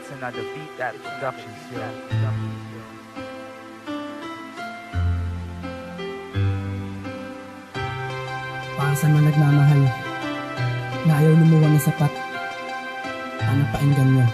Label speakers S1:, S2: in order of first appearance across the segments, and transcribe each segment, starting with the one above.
S1: It's another beat at production show.
S2: Para sa mga nagmamahal na ayaw lumuwa ng sapat, sana painggan nyo.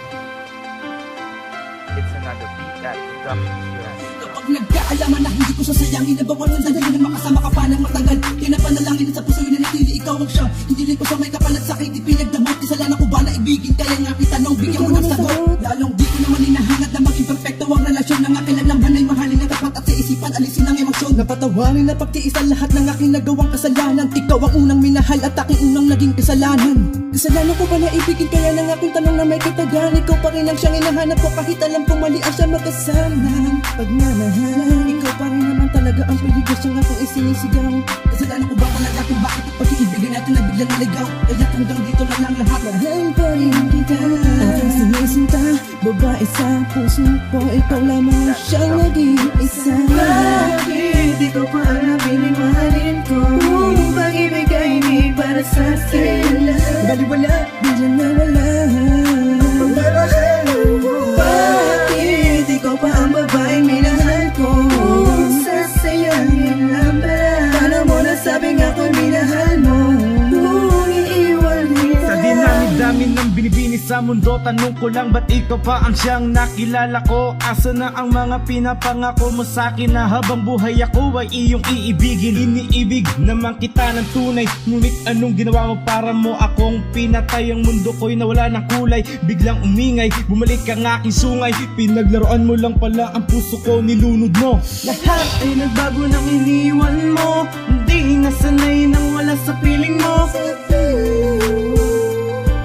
S1: It's another beat at production show.
S3: Kapag nagkaalaman na hindi ko sasayangin, nabawal ng dali na makasama ka pa ng matagal. Kinapanalangin sa puso yun nanatili, ikaw ang siya. Hindi rin ko sa may kapalat sakit, ipinagdamot. Kasalanan ko ba na ibigin, kaya nga kita nung bigyan mo ng sagot. Lalong di ko naman hinahangat na maging perfecto ang relasyon ng akin lang banay, mahalin na tapat at sa isipan, alisin ang emosyon. Napatawarin na pagtiisan lahat ng aking nagawang kasalanan. Ikaw ang unang minahal at aking unang naging kasalanan. Kasalanan ko ba na ibigin, kaya ng aking tanong na may kitagan. Ikaw pa rin ang siyang hinahanap ko kahit alam kong mali ang siya magkasama. Pagmamahalan, ikaw pa rin naman talaga ang piligas siyang akong isinisigaw. Kasalanan ko ba talaga kung bakit ang pag-iibigan natin na biglang naligaw. Kaya hanggang dito na lang lahat. Mahal pa rin kita, aking sinisinta, babae sa puso ko, ikaw lamang ang siyang nag-iisa.
S4: Bakit di ko pa arapin mahalin ko? Kung pag-ibig ay hindi para sa akin.
S3: Baliwala, biglang nawala.
S4: Bakit ikaw pa ang babaeng minahal ko? Kung sasayangin lang ba? Paano mo nasabing ako'y minahal mo? Kung iiwan kita.
S5: Sa dinami-dami ng binibini sa mundo, tanong ko lang ba't ikaw pa ang siyang nakilala ko? Asa na ang mga pinapangako mo sa'kin na habang buhay ako ay iyong iibigin? Iniibig naman kita ng tunay, ngunit anong ginawa mo para mo akong pinatay? Ang mundo ko'y nawala ng kulay, biglang umingay, bumalik ang aking sungay. Pinaglaruan mo lang pala ang puso ko, nilunod mo.
S4: Lahat ay nagbago nang iniwan mo. Hindi nasanay nang wala sa piling mo.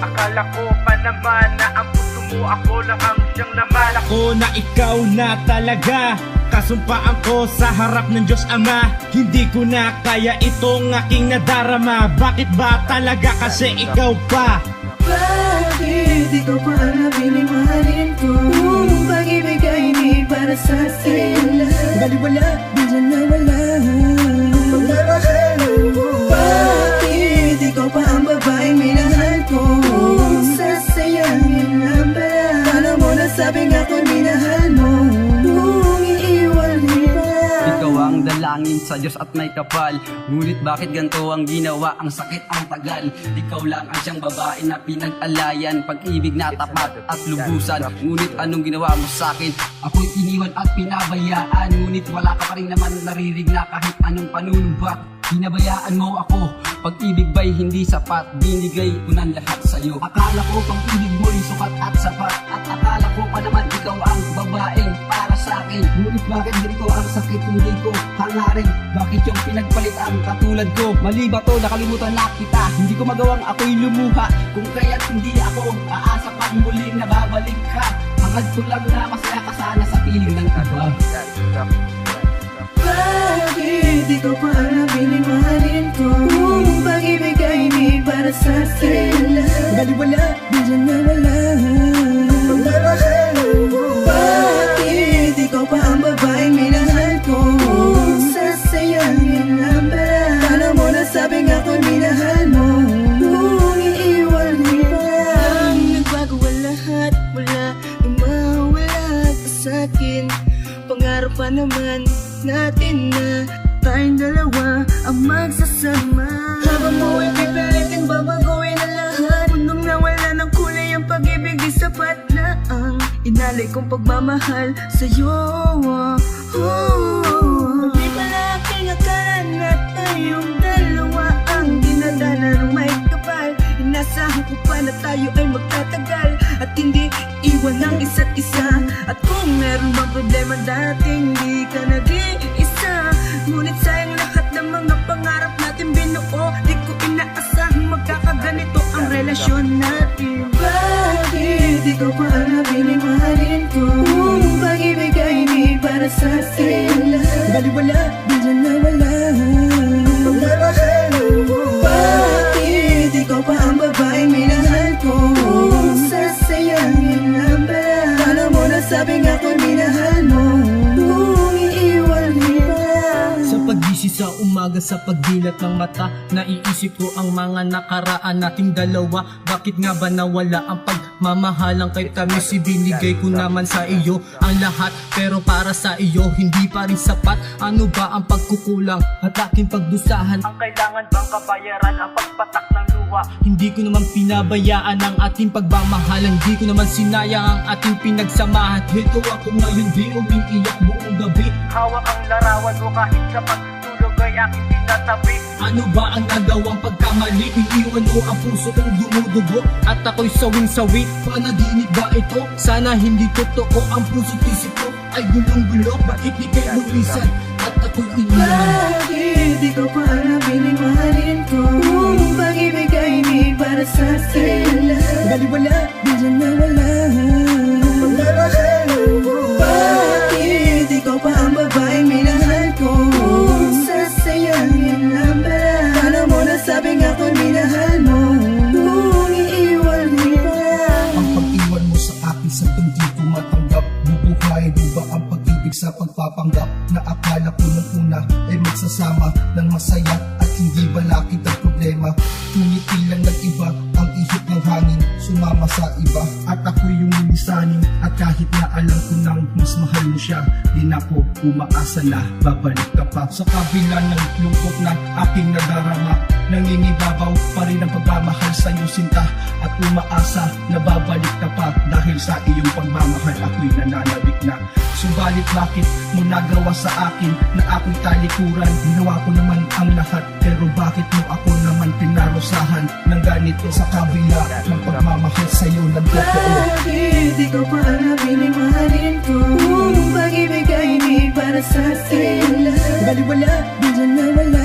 S5: Akala ko pa naman na ang puso mo ako lang ang siyang laman. Ako na ikaw na talaga, kasumpaan ko sa harap ng Diyos Ama. Hindi ko na kaya itong aking nadarama. Bakit ba talaga kasi ikaw pa?
S4: Bakit ikaw pa ang nabiling mahalin ko? Kung pag-ibig ay hindi para sa akin.
S3: Baliwala, biglang nawala.
S4: Bakit ikaw pa ang babaeng minahal ko? Kung sasayangin lang ba? Paano mo nasabing ako'y minahal mo? Kung iiwan kita.
S6: Ikaw ang dalangin sa Diyos at may kapal. Ngunit bakit ganito ang ginawa? Ang sakit, ang tagal. Ikaw lang ang siyang babae na pinag-alayan, pag-ibig na tapat at lubusan. Ngunit anong ginawa mo sa'kin? Ako'y iniwan at pinabayaan. Ngunit wala ka pa rin naman naririg na kahit anong panunumbat. Pinabayaan mo ako, pag-ibig ba'y hindi sapat? Binigay ko ng lahat sa'yo. Akala ko pag-ibig mo'y sukat at sapat, at akala ko pa naman ikaw ang babaeng para sa'kin. Ngunit bakit ganito ang sakit, hindi ko hangarin? Bakit yung pinagpalit ang katulad ko? Mali ba to, nakalimutan na kita? Hindi ko magawang ako'y lumuha, kung kaya't hindi ako aasa pag muling nababalik ka. Hangad ko lang na masaya ka sana sa piling ng iba.
S4: Bakit ikaw pa ang nabiling mahalin ko? Kung pag-ibig ay hindi para sa akin.
S3: Baliwala, biglang nawala.
S4: Bakit ikaw pa ang babaeng minahal ko? Kung sasayangin lang ba? Paano mo nasabing ako'y minahal mo? Kung iiwan kita. Ang nagbago ang lahat, wala nang mawala ka sa'kin. Pangarap pa naman natin na tayong dalawa ang magsasama. Habang mo ipipilitin babaguhin ang lahat. Punong nawala ng kulay ang pag-ibig, di sapat na ang inalay kong pagmamahal sa'yo. Mali pala aking akala na tayong dalawa ang dinadala ng may kapal. Inasahan ko pa na tayo ay magtatagal at hindi iwan ng isa't isa. At kung meron bang problema dating di ka nag-iisa, ngunit sayang lahat ng mga pangarap natin binuo. Di ko inaasahang magkakaganito ang relasyon natin. Bakit ikaw pa ang nabiling mahalin ko? Kung pag-ibig ay hindi para sa akin.
S3: Baliwala, biglang nawala.
S4: Bakit ikaw pa ang babaeng minahal ko? Kung sasayangin lang ba? Paano mo nasabing ako'y minahal mo? Kung iiwan kita.
S2: Sa paggising sa umaga, sa pagdilat ng mata, naiisip ko ang mga nakaraan nating dalawa. Bakit nga ba nawala ang
S7: Mamahalang kay tamis, ibinigay ko naman sa iyo ang lahat. Pero para sa iyo, hindi pa rin sapat. Ano ba ang pagkukulang at aking pagdusahan?
S5: Ang kailangan bang kabayaran ang pagpatak ng luha?
S7: Hindi ko naman pinabayaan ang ating pagmamahalan. Hindi ko naman sinayang ang ating pinagsamahan. Heto ako ngayon, di umiiyak buong gabi.
S5: Hawak ang larawan mo kahit sa pagtulog ay aking tinatabi.
S7: Ano ba ang nagawang pagkamali? Iniwan mo ang puso kong dumudugo at ako'y sawing-sawi. Panaginip ba ito? Sana hindi totoo. Ang puso't isip ko ay gulong-gulo. Bakit di kayo lumisan at ako'y iniwan?
S4: Bakit di ko pa alam mahalin ko? Kung pag-ibig ay hindi para sa akin.
S2: Baliwala, biglang nawala.
S4: Bakit ikaw pa ang babaeng minahal ko? Sasayangin lang ba? Paano mo nasabing ako'y minahal mo? Kung iiwan mo
S3: Ang pag-iwan mo sa akin sa hindi ko matanggap. Bubuhayin mo ba ang pag-ibig sa pagpapanggap? Na akala ko nung una ay magsasama ng masaya at hindi balakid ang problema. Ngunit ilang nag-iba ang ihip ng hangin, sumama sa iba. At ako yung nilisanin at kahit na alam ko nang mas mahal mo siya, di na ako umaasa na babalik ka pa. Sa kabila ng lungkot na aking nadarama, nangingibabaw pa rin ang pagmamahal sa'yo sinta. At umaasa na babalik ka pa dahil sa iyong pagmamahal ako'y nananabik na. Subalit bakit mo nagawa sa akin na ako'y talikuran? Ginawa ko naman ang lahat, pero bakit mo ako naman pinarusahan ng ganito? Sa kabila ng pagmamahal sa'yo nagtotoo.
S4: Bakit di ko pa alam mahalin ko? Kung pag-ibig ay hindi para sa akin.
S2: Baliwala, biglang nawala.